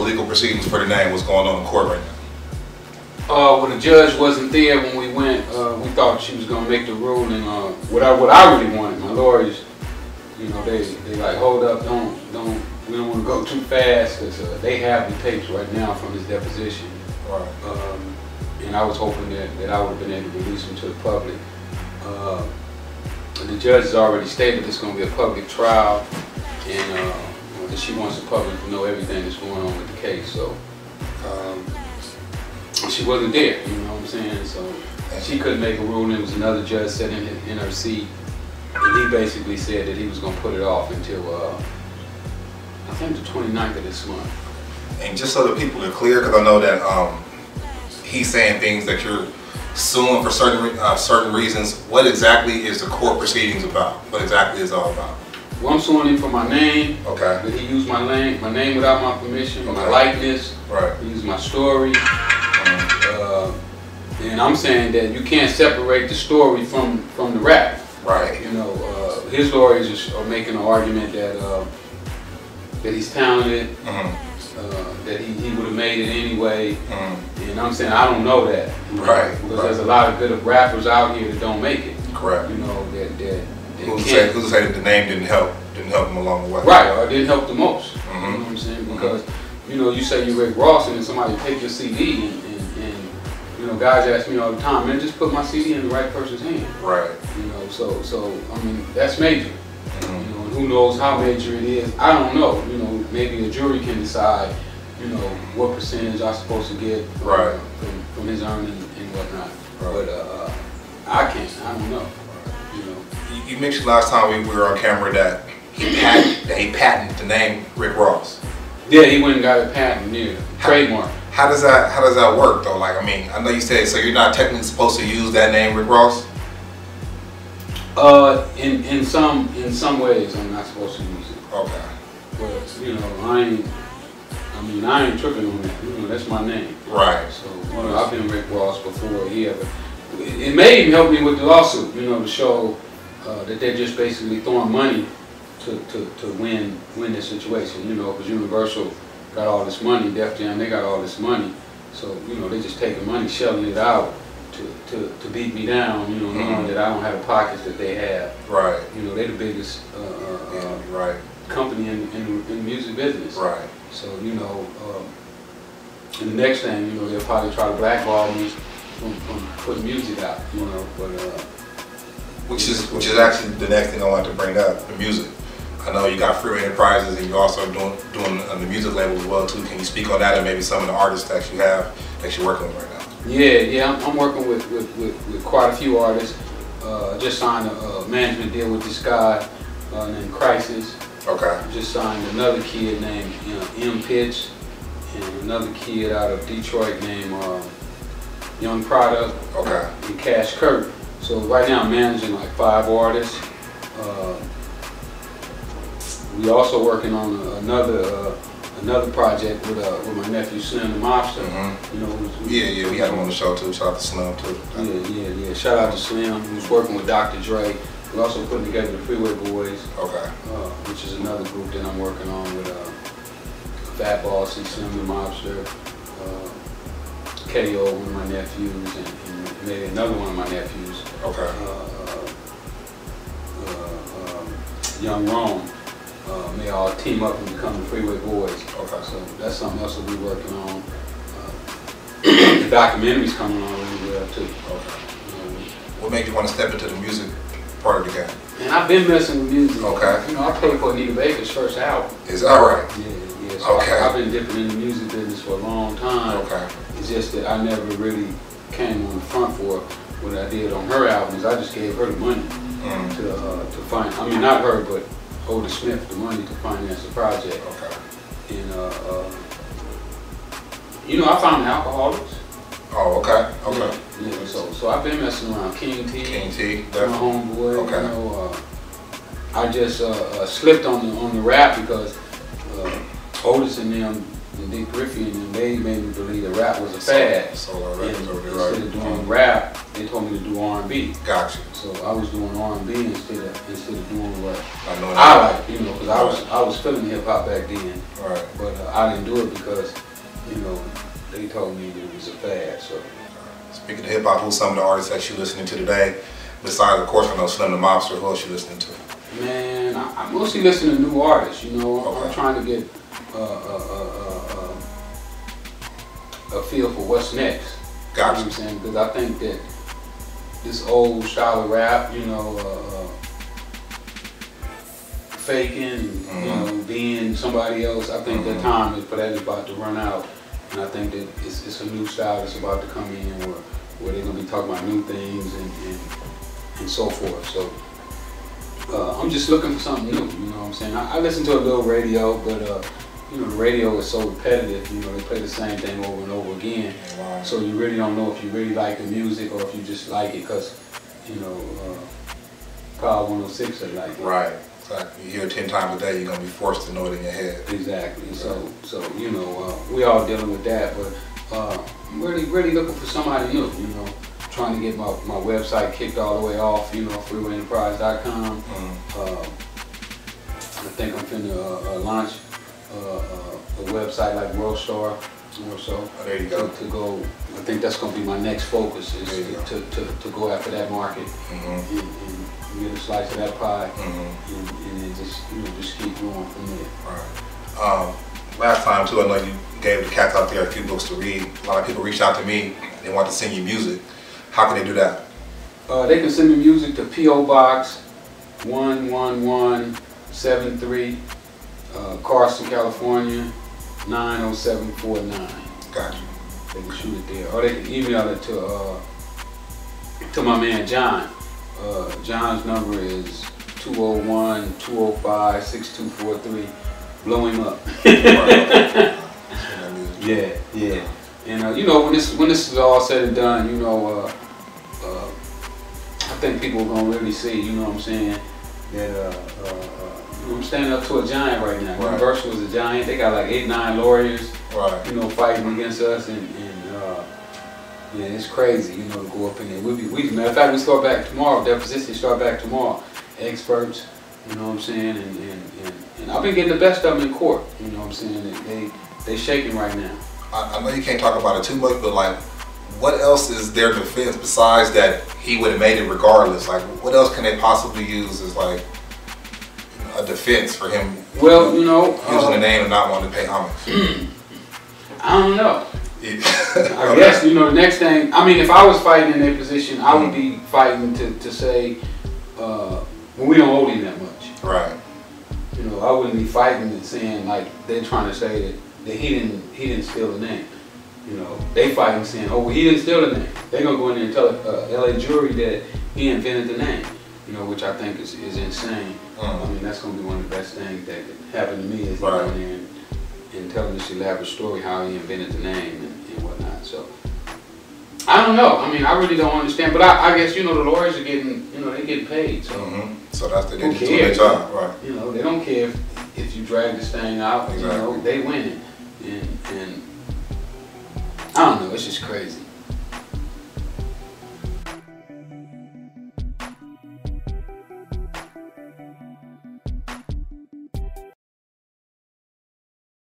legal proceedings for the name? What's going on in court right now? Well, the judge wasn't there when we went. We thought she was gonna make the ruling. What I really wanted, my lawyers, you know, they like, hold up, we don't want to go too fast, because they have the tapes right now from his deposition. Right. And I was hoping that I would have been able to release them to the public. The judge has already stated it's going to be a public trial, and that she wants the public to know everything that's going on with the case. So she wasn't there, you know what I'm saying? So she couldn't make a ruling. There was another judge sitting in her seat, and he basically said that he was going to put it off until I think the 29th of this month. And just so that people are clear, because I know that he's saying things that you're suing for certain reasons. What exactly is the court proceedings about? What exactly is it all about? Well, I'm suing him for my name. Okay. That he used my name without my permission, my likeness. Right. He used my story. And I'm saying that you can't separate the story from the rap. Right. You know, his lawyers are making an argument that he's talented, that he would have made it anyway. And I'm saying I don't know that. Right. Because there's a lot of good rappers out here that don't make it. Correct. You know, who's to say that the name didn't help him along the way? Right, or it didn't help the most. You know what I'm saying? Because you know, you say you're Rick Ross, and then somebody take your CD, and you know, guys ask me all the time, man, just put my CD in the right person's hand. Right. You know, so I mean, that's major. You know, and who knows how major it is? I don't know. You know, maybe a jury can decide, you know, what percentage I'm supposed to get from his earnings and whatnot. Right. But I can't. I don't know. You know. You mentioned last time we were on camera that he patented the name Rick Ross. Yeah, he went and got a patent, trademark. How does that work though? Like, I mean, I know you said, so you're not technically supposed to use that name Rick Ross? In some ways I'm not supposed to use it. Okay. But you know, I ain't tripping on that. You know, that's my name. Right. So you know, I've been Rick Ross before. It may even help me with the lawsuit. You know, to show that they're just basically throwing money to win this situation. You know, because Universal got all this money, Def Jam, they got all this money. So you know, they just taking money, shelling it out to beat me down. You know, knowing that I don't have the pockets that they have. Right. You know, they're the biggest company in the music business. Right. So you know, and the next thing, you know, they'll probably try to blackball me from putting music out. You know, but which is actually the next thing I want to bring up, the music. I know you got Freeway Enterprises, and you're also doing the music label as well too. Can you speak on that and maybe some of the artists that you have that you're working with right now? Yeah, I'm working with quite a few artists. Just signed a management deal with this guy named Crisis. Okay. Just signed another kid named M Pitch, and another kid out of Detroit named Young Product. Okay. And Cash Kurt. So right now I'm managing like 5 artists. We also working on another project with my nephew Slim the Mobster. You know, we had him on the show too. Shout out to Slim too. Yeah. Shout out to Slim, who's working with Dr. Dre. We're also putting together the Freeway Boys. Okay. Which is another group that I'm working on with Fat Boss and Slim the Mobster, KO, one of my nephews, and maybe another one of my nephews. Okay. Young Rome. They all team up and become the Freeway Boys. Okay. So that's something else that we're working on. The documentary's coming on really well too. Okay. What made you want to step into the music part of the game? And I've been messing with music. Okay. You know, I paid for Anita Baker's first album. Is that right? Yeah. So okay. I've been dipping in the music business for a long time. Okay. It's just that I never really came on the front for what I did on her albums. I just gave her the money to find. I mean, not her, but Oda Smith the money to finance the project. Okay. And you know, I found Alcoholics. Oh, okay. Yeah. So I've been messing around. King T, definitely. My homeboy. Okay. You know, I just slipped on the rap because Otis and them, and Dick Griffey and them, they made me believe that rap was a fad. So instead of doing rap, they told me to do do R&B. Gotcha. So I was doing R&B instead of doing what I I like, you know, because I was feeling hip hop back then. Right. But I didn't do it because, you know, they told me that it was a fad. So. Speaking of hip hop, who's some of the artists that you're listening to today? Besides, of course, I know Slim the Mobster. Who else you listening to? Man, I mostly listen to new artists. You know, Okay. I'm trying to get a feel for what's next. Gotcha. You know what I'm saying? Because I think that this old style of rap, you know, faking, you know, being somebody else, I think that time for that is about to run out. And I think that it's a new style that's about to come in where they're going to be talking about new things and so forth. So I'm just looking for something new, you know what I'm saying? I listen to a little radio, but you know, the radio is so repetitive, you know, they play the same thing over and over again. Wow. So you really don't know if you really like the music or if you just like it because, you know, Power 106 they like it. Right. Exactly. You hear it 10 times a day, you're going to be forced to know it in your head. Exactly. Right. So you know, we all dealing with that, but I'm really looking for somebody new, you know, trying to get my website kicked all the way off, you know, freewayenterprise.com. I think I'm finna launch a website like WorldStar or so. Oh, there you go. To go, I think that's gonna be my next focus is to go after that market and get a slice of that pie and then just, you know, just keep going from there. Right. Last time too, I know you gave the cats out there a few books to read. A lot of people reached out to me, they want to send you music. How can they do that? They can send me music to P.O. Box 11173, Carson, California 90749. Gotcha. They can shoot it there, or they can email it to my man John. John's number is 201-205-6243. Blow him up. Yeah. And you know, when this is all said and done, you know, I think people are gonna really see, you know what I'm saying, that I'm standing up to a giant right now. Right. Universal is a giant. They got like 8-9 lawyers, right, you know, fighting against us, and yeah, it's crazy, you know, to go up in there. Matter of fact, we start back tomorrow. Depositions start back tomorrow. Experts, you know what I'm saying, and I've been getting the best of them in court. You know what I'm saying? They shaking right now. I know you can't talk about it too much, but like, what else is their defense besides that he would have made it regardless? Like, what else can they possibly use as like a defense for him? Well, you know, using the name and not wanting to pay homage. I don't know. I guess, you know, the next thing, I mean, if I was fighting in their position, I would be fighting to say, well, we don't owe him that much. Right. You know, I wouldn't be fighting and saying like they're trying to say that he didn't steal the name. You know, they fighting saying, oh, well, he didn't steal the name. They're gonna go in there and tell a LA jury that he invented the name. You know, which I think is insane. I mean, that's gonna be one of the best things that could happen to me is going in there and telling this elaborate story how he invented the name and whatnot. So I don't know. I mean, I really don't understand. But I guess, you know, the lawyers are getting, you know, they're getting paid. So, so that's they just doing their job, right? You know, they don't care if you drag this thing out. Exactly. You know, they win it, and I don't know. It's just crazy.